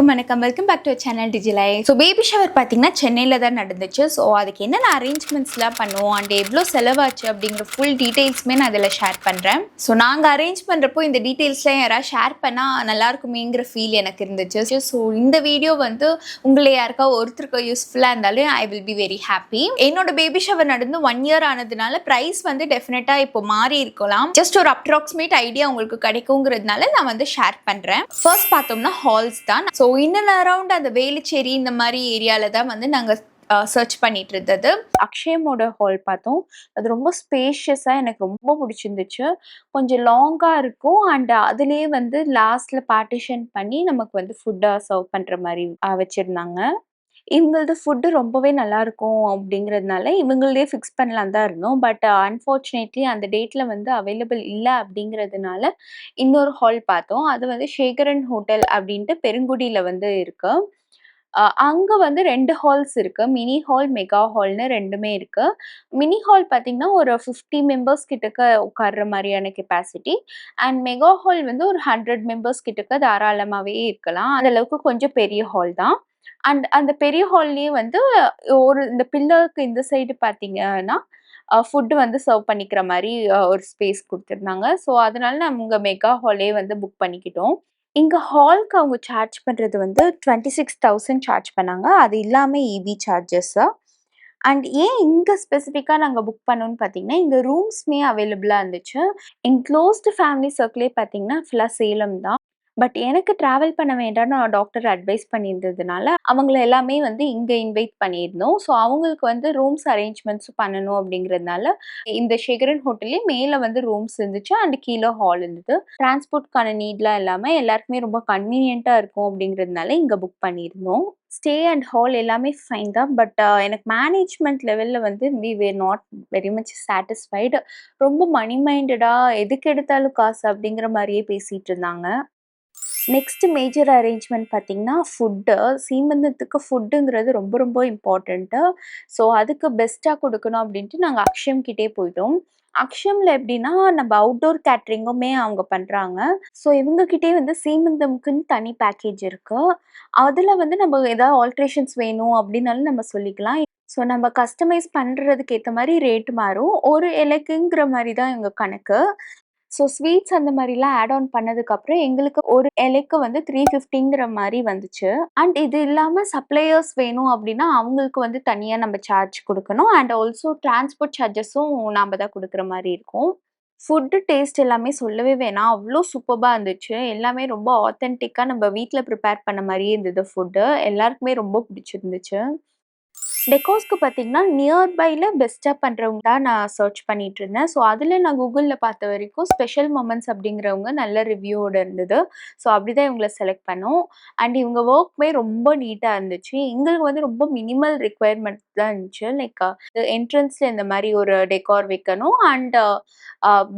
எல்லாருக்கும் வணக்கம். Welcome back to channel DigiLife. So baby shower பார்த்தீங்கன்னா சென்னையில் தான் நடந்துச்சு. ஸோ அதுக்கு என்னென்ன அரேஞ்ச்மெண்ட்ஸ்லாம் பண்ணுவோம் அண்ட் எவ்வளோ செலவாச்சு அப்படிங்கிற ஃபுல் டீட்டெயில்ஸுமே நான் அதில் ஷேர் பண்ணுறேன். ஸோ நாங்கள் அரேஞ்ச் பண்ணுறப்போ இந்த டீட்டெயில்ஸ்லாம் யாராவது ஷேர் பண்ணால் நல்லாயிருக்குமேங்கிற ஃபீல் எனக்கு இருந்துச்சு. ஸோ இந்த வீடியோ வந்து உங்களை யாருக்கா ஒருத்தருக்கு யூஸ்ஃபுல்லாக இருந்தாலும் I will be very happy. என்னோட பேபி ஷவர் நடந்து 1 இயர் ஆனதுனால ப்ரைஸ் வந்து டெஃபினட்டாக இப்போ மாறி இருக்கலாம். ஜஸ்ட் ஒரு அப்ராக்சிமேட் ஐடியா உங்களுக்கு கிடைக்குங்கிறதுனால நான் வந்து ஷேர் பண்ணுறேன். ஃபர்ஸ்ட் பார்த்தோம்னா ஹால்ஸ் தான். ஸோ இன்னும் அரவுண்ட் அந்த வேலுச்சேரி இந்த மாதிரி ஏரியாவில் தான் வந்து நாங்கள் சர்ச் பண்ணிட்டு இருந்தது. அக்ஷயமோட ஹால் பார்த்தோம். அது ரொம்ப ஸ்பேஷியஸாக எனக்கு ரொம்ப பிடிச்சிருந்துச்சு. கொஞ்சம் லாங்காக இருக்கும் அண்ட் அதுலேயே வந்து லாஸ்ட்ல பார்ட்டிஷன் பண்ணி நமக்கு வந்து ஃபுட்டாக சர்வ் பண்ணுற மாதிரி வச்சுருந்தாங்க. இவங்களது ஃபுட்டு ரொம்பவே நல்லாயிருக்கும் அப்படிங்கிறதுனால இவங்களதே ஃபிக்ஸ் பண்ணலான்னு தான் இருந்தோம். பட் அன்ஃபார்ச்சுனேட்லி அந்த டேட்டில் வந்து அவைலபிள் இல்லை அப்படிங்கிறதுனால இன்னொரு ஹால் பார்த்தோம். அது வந்து சேகரன் ஹோட்டல் அப்படின்ட்டு பெருங்குடியில் வந்து இருக்கு. அங்கே வந்து 2 ஹால்ஸ் இருக்கு. மினி ஹால், மெகா ஹால்னு 2மே இருக்கு. மினி ஹால் பார்த்தீங்கன்னா ஒரு 50 மெம்பர்ஸ் கிட்டக்க உட்கார்ற மாதிரியான கெப்பாசிட்டி. அண்ட் மெகா ஹால் வந்து ஒரு 100 மெம்பர்ஸ் கிட்டக்க தாராளமாகவே இருக்கலாம். அந்த அளவுக்கு கொஞ்சம் பெரிய ஹால் தான். அண்ட் அந்த பெரிய ஹால்லயே வந்து ஒரு இந்த பில்லருக்கு இந்த சைடு பார்த்தீங்கன்னா, ஃபுட் வந்து சர்வ் பண்ணிக்கிற மாரி ஒரு ஸ்பேஸ் குடுத்துருந்தாங்க. ஸோ, அதனால நாங்க மெகா ஹாலே வந்து புக் பண்ணிக்கிட்டோம். இங்க ஹால்க்கு அவங்க சார்ஜ் பண்றது வந்து 26,000 சார்ஜ் பண்ணாங்க. அது இல்லாம இபி சார்ஜஸ். அண்ட் ஏன் இங்க ஸ்பெசிஃபிக்கா நாங்க புக் பண்ணோம்னு பார்த்தீங்கன்னா, இங்க ரூம்ஸ்மே அவைலபிளா இருந்துச்சு. என் க்ளோஸ்டு ஃபேமிலி சர்க்கிளே பார்த்தீங்கன்னா, ஃபுல்லா சேலம் தான். பட் எனக்கு ட்ராவல் பண்ண வேண்டாம்னு டாக்டர் அட்வைஸ் பண்ணியிருந்ததுனால, அவங்கள எல்லாமே வந்து இங்க இன்வைட் பண்ணியிருந்தோம். ஸோ, அவங்களுக்கு வந்து ரூம்ஸ் அரேஞ்ச்மெண்ட்ஸும் பண்ணணும் அப்படிங்கிறதுனால, இந்த ஷேகரன் ஹோட்டல்லயே மேல வந்து ரூம்ஸ் இருந்துச்சு அண்ட் கீழ ஹால் இருந்தது. டிரான்ஸ்போர்ட்க்கான நீட்லாம் இல்லாம எல்லாருக்குமே ரொம்ப கன்வீனியன்ட்டா இருக்கும் அப்படிங்கிறதுனால இங்க புக் பண்ணியிருந்தோம். ஸ்டே அண்ட் ஹால் எல்லாமே ஃபைன் தான். பட் எனக்கு மேனேஜ்மெண்ட் லெவல்ல வந்து we were not very much satisfied. ரொம்ப மணி மைண்டடா எதுக்கு எடுத்தாலும் காசு அப்படிங்கிற மாரியே பேசிட்டு இருந்தாங்க. நெக்ஸ்ட் மேஜர் அரேஞ்ச்மெண்ட் பார்த்தீங்கன்னா, ஃபுட்டு. சீமந்தத்துக்கு ஃபுட்டுங்கிறது ரொம்ப ரொம்ப இம்பார்ட்டண்ட்டு. ஸோ, அதுக்கு பெஸ்ட்டா குடுக்கணும் அப்படின்ட்டு நாங்க அக்ஷயம் கிட்டயே போயிட்டோம். அக்ஷயம்ல எப்படின்னா, நம்ம அவுட்டோர் கேட்டரிங்குமே அவங்க பண்றாங்க. ஸோ, இவங்க கிட்டயே வந்து சீமந்தம்க்குன்னு தனி பேக்கேஜ் இருக்கு. அதுல வந்து நம்ம ஏதாவது ஆல்ட்ரேஷன்ஸ் வேணும் அப்படின்னாலும் நம்ம சொல்லிக்கலாம். ஸோ, நம்ம கஸ்டமைஸ் பண்றதுக்கு ஏத்த மாரி ரேட் மாறும். ஒரு இலைக்குங்கிற மாரி தான் இவங்க கணக்கு. ஸோ, ஸ்வீட்ஸ் அந்த மாரிலாம் ஆட் ஆன் பண்ணதுக்கப்புறம் எங்களுக்கு ஒரு இலைக்கு வந்து 350ங்கிற மாரி வந்துச்சு. அண்ட் இது இல்லாம சப்ளையர்ஸ் வேணும் அப்டின்னா, அவங்களுக்கு வந்து தனியா நம்ம சார்ஜ் குடுக்கணும். அண்ட் ஆல்சோ டிரான்ஸ்போர்ட் சார்ஜஸும் நாம தான் குடுக்குற மாரி இருக்கும். ஃபுட்டு டேஸ்ட் எல்லாமே சொல்லவே வேணாம். அவ்ளோ சூப்பர்பா இருந்துச்சு. எல்லாமே ரொம்ப ஆத்தென்டிக்கா நம்ம வீட்ல ப்ரிப்பேர் பண்ண மாரியே இருந்தது ஃபுட்டு. எல்லாருக்குமே ரொம்ப பிடிச்சிருந்துச்சு. டெக்கோஸ்க்கு பார்த்தீங்கன்னா, நியர்பைல பெஸ்ட்டா பண்றவங்க தான் நான் சர்ச் பண்ணிட்டு இருந்தேன். ஸோ, அதில நான் கூகுள்ல பார்த்த வரைக்கும் ஸ்பெஷல் மொமெண்ட்ஸ் அப்படிங்கிறவங்க நல்ல ரிவ்யூவோட இருந்தது. ஸோ, அப்படிதான் இவங்கள செலக்ட் பண்ணோம். அண்ட் இவங்க ஒர்க்குமே ரொம்ப நீட்டா இருந்துச்சு. எங்களுக்கு வந்து ரொம்ப மினிமல் ரிக்வயர்மெண்ட் தான் இருந்துச்சு. லைக் என்ட்ரன்ஸ்ல இந்த மாரி ஒரு டெக்கார் வைக்கணும் அண்ட்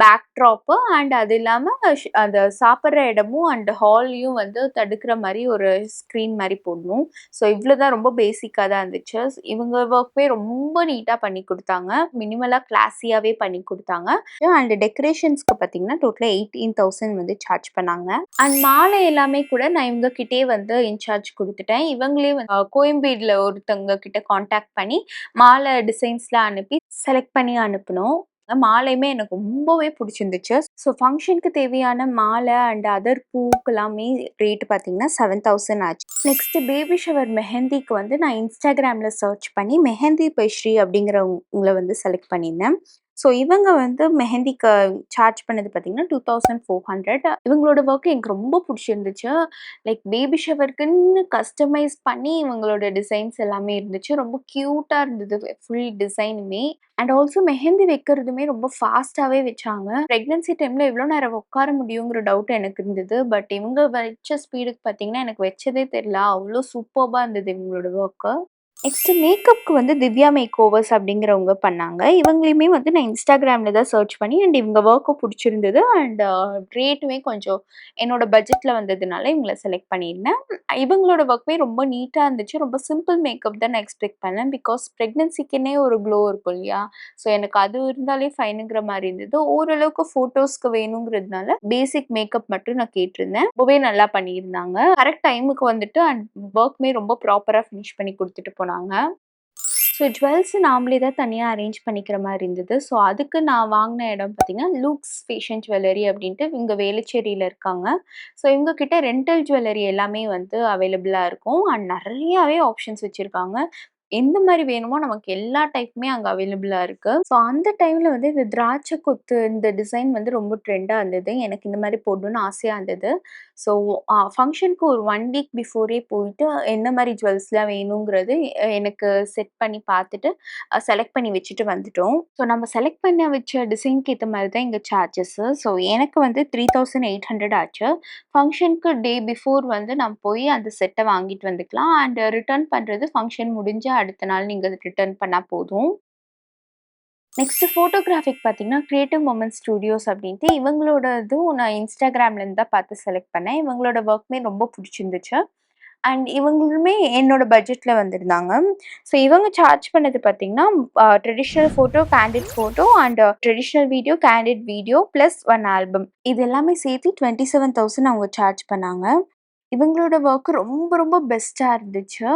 பேக் ட்ராப்பு அண்ட் அது இல்லாம அந்த சாப்பிடுற இடமும் அண்ட் ஹாலையும் வந்து தடுக்கிற மாரி ஒரு ஸ்க்ரீன் மாரி போடணும். ஸோ, இவ்வளோ தான் ரொம்ப பேசிக்கா தான் இருந்துச்சு. இவங்க ஒர்க்குமே ரொம்ப நீட்டா பண்ணி குடுத்தாங்க. மினிமலா கிளாஸியாவே பண்ணி குடுத்தாங்க. அண்ட் டெக்கரேஷன்ஸ்க்கு பார்த்தீங்கன்னா, டோட்டலா 18,000 வந்து சார்ஜ் பண்ணாங்க. அண்ட் மாலை எல்லாமே கூட நான் இவங்க கிட்டயே வந்து இன்சார்ஜ் குடுத்துட்டேன். இவங்களே வந்து கோயம்பேடுல ஒருத்தவங்க கிட்ட கான்டாக்ட் பண்ணி மாலை டிசைன்ஸ்லாம் அனுப்பி செலக்ட் பண்ணி அனுப்புனோம். மாலையுமே எனக்கு ரொம்பவே பிடிச்சிருந்துச்சு. ஸோ, ஃபங்ஷனுக்கு தேவையான மாலை அண்ட் அதர் பூக்கெல்லாமே ரேட் பார்த்தீங்கன்னா 7,000 ஆச்சு. நெக்ஸ்ட் பேபி ஷவர் மெஹந்திக்கு வந்து நான் இன்ஸ்டாகிராம்ல சர்ச் பண்ணி மெஹந்தி பைஸ்ரீ அப்படிங்கிறவங்கள வந்து செலக்ட் பண்ணியிருந்தேன். ஸோ, இவங்க வந்து மெஹந்திக்கு சார்ஜ் பண்ணது பார்த்தீங்கன்னா 2,400. இவங்களோட ஒர்க் எனக்கு ரொம்ப பிடிச்சிருந்துச்சு. லைக் பேபி ஷவருக்குன்னு கஸ்டமைஸ் பண்ணி இவங்களோட டிசைன்ஸ் எல்லாமே இருந்துச்சு. ரொம்ப கியூட்டா இருந்தது ஃபுல் டிசைனுமே. அண்ட் ஆல்சோ மெஹந்தி வைக்கிறதுமே ரொம்ப ஃபாஸ்ட்டாவே வச்சாங்க. பிரெக்னன்சி டைம்ல எவ்வளோ நேரம் உட்கார முடியுங்கிற டவுட் எனக்கு இருந்தது. பட் இவங்க வச்ச ஸ்பீடுக்கு பார்த்தீங்கன்னா, எனக்கு வச்சதே தெரியல. அவ்ளோ சூப்பர்பா இருந்தது இவங்களோட ஒர்க்கு. நெக்ஸ்ட்டு மேக்கப்க்கு வந்து திவ்யா மேக் ஓவர்ஸ் அப்படிங்கிறவங்க பண்ணாங்க. இவங்களையுமே வந்து நான் Instagramல தான் சர்ச் பண்ணி இவங்க ஒர்க்கும் புடிச்சிருந்தது. ரேட்டுமே கொஞ்சம் என்னோட பட்ஜெட்ல வந்ததுனால இவங்கள செலக்ட் பண்ணியிருந்தேன். இவங்களோட ஒர்க்குமே ரொம்ப நீட்டா இருந்துச்சு. ரொம்ப சிம்பிள் மேக்கப் தான் நான் எக்ஸ்பெக்ட் பண்ணேன். பிகாஸ் பிரெக்னன்சிக்குன்னே ஒரு க்ளோ இருக்கும் இல்லையா? ஸோ எனக்கு அது இருந்தாலே ஃபைனுங்கிற மாரி இருந்தது. ஓரளவுக்கு ஃபோட்டோஸ்க்கு வேணுங்கிறதுனால பேசிக் மேக்கப் மட்டும் நான் கேட்டிருந்தேன். ரொம்பவே நல்லா பண்ணியிருந்தாங்க. கரெக்ட் டைமுக்கு வந்துட்டு ஒர்க்குமே ரொம்ப ப்ராப்பரா ஃபினிஷ் பண்ணி குடுத்துட்டு போனாங்க. ஸோ ஜுவல்ஸ் நாமளே தான் தனியா அரேஞ்ச் பண்ணிக்கிற மாரி இருந்தது. ஸோ அதுக்கு நான் வாங்குன இடம் பார்த்தீங்கன்னா, லூக்ஸ் ஃபேஷன் ஜுவல்லரி அப்படின்ட்டு இங்க வேளச்சேரியில இருக்காங்க. ஸோ இவங்க கிட்ட ரெண்டல் ஜுவல்லரி எல்லாமே வந்து அவைலபிளா இருக்கும். நெறையாவே ஆப்ஷன்ஸ் வச்சிருக்காங்க. எந்த மாரி வேணுமோ நமக்கு எல்லா டைப்புமே அங்க அவைலபிளா இருக்கு. ஸோ அந்த டைம்ல வந்து இந்த திராட்சை கொத்து இந்த டிசைன் வந்து ரொம்ப ட்ரெண்டா இருந்தது. எனக்கு இந்த மாரி போடணும்னு ஆசையா இருந்தது. ஸோ ஃபங்ஷனுக்கு ஒரு 1 வீக் பிஃபோரே போயிட்டு என்ன மாரி ஜுவல்ஸ்லாம் வேணுங்கிறது எனக்கு செட் பண்ணி பார்த்துட்டு, செலக்ட் பண்ணி வச்சுட்டு வந்துட்டோம். ஸோ நம்ம செலக்ட் பண்ண வச்ச டிசைன்க்கு ஏத்த மாரி தான் இங்க சார்ஜஸு. ஸோ எனக்கு வந்து 3800 ஆச்சு. ஃபங்ஷனுக்கு டே பிஃபோர் வந்து நான் போய் அந்த செட்ட வாங்கிட்டு வந்துக்கலாம். ரிட்டர்ன் பண்றது ஃபங்ஷன் முடிஞ்ச அடுத்த நாள் நீங்க ரிட்டர்ன் பண்ணா போதும். நெக்ஸ்ட் ஃபோட்டோகிராஃபிக் பார்த்தீங்கன்னா, கிரியேட்டிவ் மொமெண்ட்ஸ் ஸ்டுடியோஸ் அப்படின்ட்டு இவங்களோட இதுவும் நான் Instagramலேருந்து தான் பார்த்து செலக்ட் பண்ணேன். இவங்களோட ஒர்க்குமே ரொம்ப புடிச்சிருந்துச்சு. இவங்களுமே என்னோட பட்ஜெட்ல வந்திருந்தாங்க. ஸோ இவங்க சார்ஜ் பண்ணது பார்த்தீங்கன்னா, traditional photo, candid photo traditional video, candid video plus 1 album. இது எல்லாமே சேர்த்து 27,000 அவங்க சார்ஜ் பண்ணாங்க. இவங்களோட ஒர்க் ரொம்ப ரொம்ப பெஸ்ட்டா இருந்துச்சு.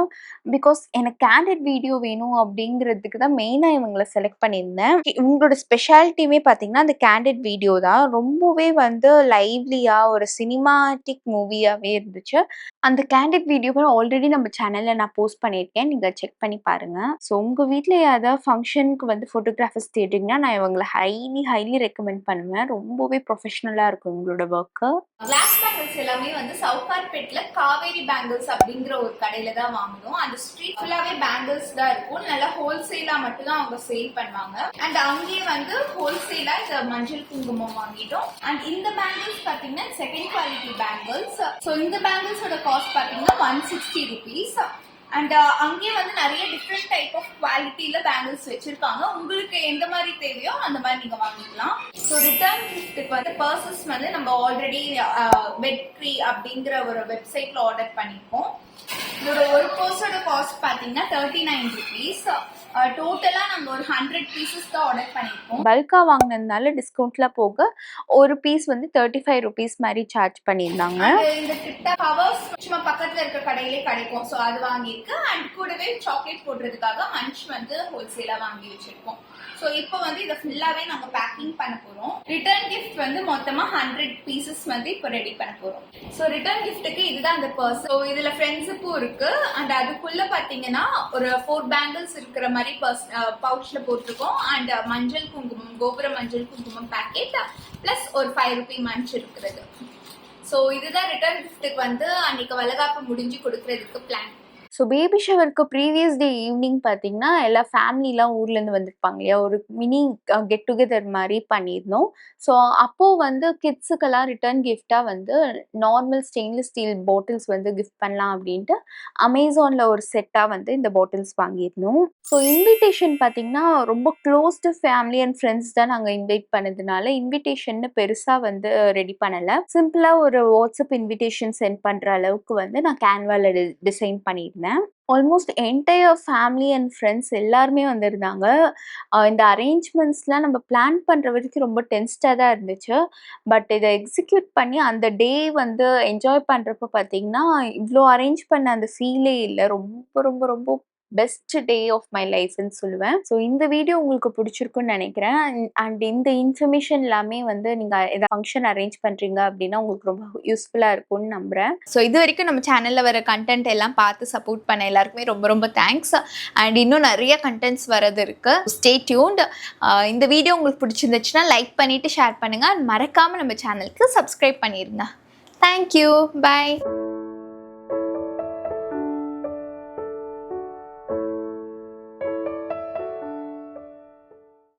பிகாஸ் எனக்கு கேண்டிட் வீடியோ வேணும் அப்படிங்கிறதுக்கு தான் மெயினா இவங்கள செலக்ட் பண்ணியிருந்தேன். இவங்களோட ஸ்பெஷாலிட்டியுமே பார்த்தீங்கன்னா, அந்த கேண்டிட் வீடியோ தான். ரொம்பவே வந்து லைவ்லியா ஒரு சினிமாட்டிக் மூவியாவே இருந்துச்சு. அந்த கேண்டிட் வீடியோவ ஆல்ரெடி நம்ம சேனல்ல நான் போஸ்ட் பண்ணியிருக்கேன். நீங்க செக் பண்ணி பாருங்க. ஸோ உங்க வீட்ல யாராவது ஃபங்ஷனுக்கு வந்து ஃபோட்டோகிராஃபர்ஸ் தேடுறீங்கன்னா, நான் இவங்கள ஹைலி ரெக்கமெண்ட் பண்ணுவேன். ரொம்பவே ப்ரொஃபஷனலா இருக்கும் இவங்களோட ஒர்க்கு. கிளாஸ் பேங்கிள்ஸ் எல்லாமே வந்து சவுகார்பேட்ல காவேரி பேங்கிள்ஸ் அப்படிங்கிற ஒரு கடையில தான் வாங்கணும். அந்த ஸ்ட்ரீட் ஃபுல்லாவே பேங்கிள்ஸ் தான் இருக்கும். நல்லா ஹோல்சேலா மட்டும் தான் அவங்க சேல் பண்ணுவாங்க. அங்கேயே வந்து ஹோல்சேலா இந்த மஞ்சள் குங்குமம் வாங்கிட்டோம். இந்த பேங்கிள்ஸ் பாத்தீங்கன்னா செகண்ட் குவாலிட்டி பேங்கிள்ஸ். ஸோ இந்த பேங்கிள்ஸோட காஸ்ட் பாத்தீங்கன்னா 160 rupees. அங்கேயே வந்து நிறைய டிஃப்ரெண்ட் டைப் ஆஃப் குவாலிட்டியில பேங்கிள்ஸ் வச்சிருக்காங்க. உங்களுக்கு எந்த மாதிரி தேவையோ அந்த மாதிரி நீங்க வாங்கிக்கலாம். ஸோ ரிட்டர்ன் கிஃப்ட்டுக்கு வந்து பர்சஸ் வந்து நம்ம ஆல்ரெடி வெட்ரி அப்படிங்கிற ஒரு வெப்சைட்ல ஆர்டர் பண்ணிருக்கோம். இதோட ஒரு பர்ஸோட காஸ்ட் பாத்தீங்கன்னா 39 rupees. டோட்டலா நாங்க ஒரு 100 பீசஸ் தான் ஆர்டர் பண்ணிருக்கோம். பல்கா வாங்கினதுனால டிஸ்கவுண்ட்ல போக ஒரு பீஸ் வந்து 35 rupees மாதிரி சார்ஜ் பண்ணியிருந்தாங்க. இந்த கிட்ட கவர்ஸ் சும்மா பக்கத்துல இருக்க கடையிலே கிடைக்கும். ஸோ அது வாங்கியிருக்கு. கூடவே சாக்லேட் போடுறதுக்காக மஞ்ச் வந்து ஹோல்சேலா வாங்கி வச்சிருக்கோம். ஸோ இப்போ வந்து இதை ஃபுல்லாவே நாங்க பேக்கிங் பண்ண போறோம். ரிட்டர்ன் கிஃப்ட் வந்து மொத்தமா 100 பீசஸ் வந்து இப்போ ரெடி பண்ண போறோம். ஸோ ரிட்டர்ன் கிஃப்ட்டுக்கு இதுதான் அந்த பர்ஸ். ஸோ இதுல ஃப்ரெண்ட்ஸுக்கும் இருக்கு. அதுக்குள்ள பாத்தீங்கன்னா ஒரு 4 பேங்கிள்ஸ் இருக்கிற மாதிரி பவுச்ல போட்டிருக்கோம். மஞ்சள் குங்குமம், கோபுர மஞ்சள் குங்குமம் பேக்கெட் பிளஸ் ஒரு 5 rupee மஞ்ச் இருக்கிறது. ஸோ இதுதான் ரிட்டர்ன் கிஃப்ட்டுக்கு வந்து அன்னைக்கு வளகாப்பு முடிஞ்சு கொடுக்கறதுக்கு பிளான். ஸோ பேபி ஷவருக்கு ப்ரீவியஸ் டே ஈவினிங் பார்த்தீங்கன்னா, எல்லா ஃபேமிலிலாம் ஊர்லேருந்து வந்திருப்பாங்க இல்லையா? ஒரு மினி கெட் டுகெதர் மாரி பண்ணியிருந்தோம். ஸோ அப்போ வந்து கிட்ஸுக்கெல்லாம் ரிட்டர்ன் கிஃப்ட்டா வந்து நார்மல் ஸ்டெயின்லெஸ் ஸ்டீல் பாட்டில்ஸ் வந்து கிஃப்ட் பண்ணலாம் அப்படின்ட்டு, அமேசான்ல ஒரு செட்டா வந்து இந்த பாட்டில்ஸ் வாங்கியிருந்தோம். ஸோ இன்விடேஷன் பார்த்தீங்கன்னா, ரொம்ப க்ளோஸ்டு ஃபேமிலி அண்ட் ஃப்ரெண்ட்ஸ் தான் நாங்க இன்வைட் பண்ணதுனால, இன்விடேஷன்னு பெருசா வந்து ரெடி பண்ணல. சிம்பிளா ஒரு வாட்ஸ்அப் இன்விடேஷன் சென்ட் பண்ற அளவுக்கு வந்து நான் கேன்வால டிசைன் பண்ணியிருந்தேன். Almost entire family and friends எல்லாருமே வந்திருந்தாங்க. இந்த அரேஞ்ச்மெண்ட்ஸ்லாம் நம்ம பிளான் பண்ற வரைக்கும் ரொம்ப டென்ஸ்டா தான் இருந்துச்சு. பட் இத எக்ஸிக்யூட் பண்ணி அந்த டே வந்து என்ஜாய் பண்றப்ப பார்த்தீங்கன்னா, இவ்ளோ அரேஞ்ச் பண்ண அந்த ஃபீலே இல்ல. ரொம்ப ரொம்ப ரொம்ப பெஸ்ட் டே ஆஃப் மை லைஃப்ன்னு சொல்லுவேன். ஸோ இந்த வீடியோ உங்களுக்கு பிடிச்சிருக்குன்னு நினைக்கிறேன். இந்த இன்ஃபர்மேஷன் எல்லாமே வந்து நீங்க ஏதாவது ஃபங்ஷன் அரேஞ்ச் பண்றீங்க அப்படின்னா உங்களுக்கு ரொம்ப யூஸ்ஃபுல்லா இருக்கும்னு நம்புறேன். ஸோ இது வரைக்கும் நம்ம சேனல்ல வர கண்டென்ட் எல்லாம் பார்த்து சப்போர்ட் பண்ண எல்லாருக்குமே ரொம்ப ரொம்ப தேங்க்ஸ். இன்னும் நிறைய கண்டென்ட்ஸ் வரது இருக்கு. Stay tuned. இந்த வீடியோ உங்களுக்கு பிடிச்சிருந்துச்சுன்னா லைக் பண்ணிட்டு ஷேர் பண்ணுங்க. மறக்காம நம்ம சேனலுக்கு சப்ஸ்கிரைப் பண்ணிருங்க. தேங்க்யூ. பை.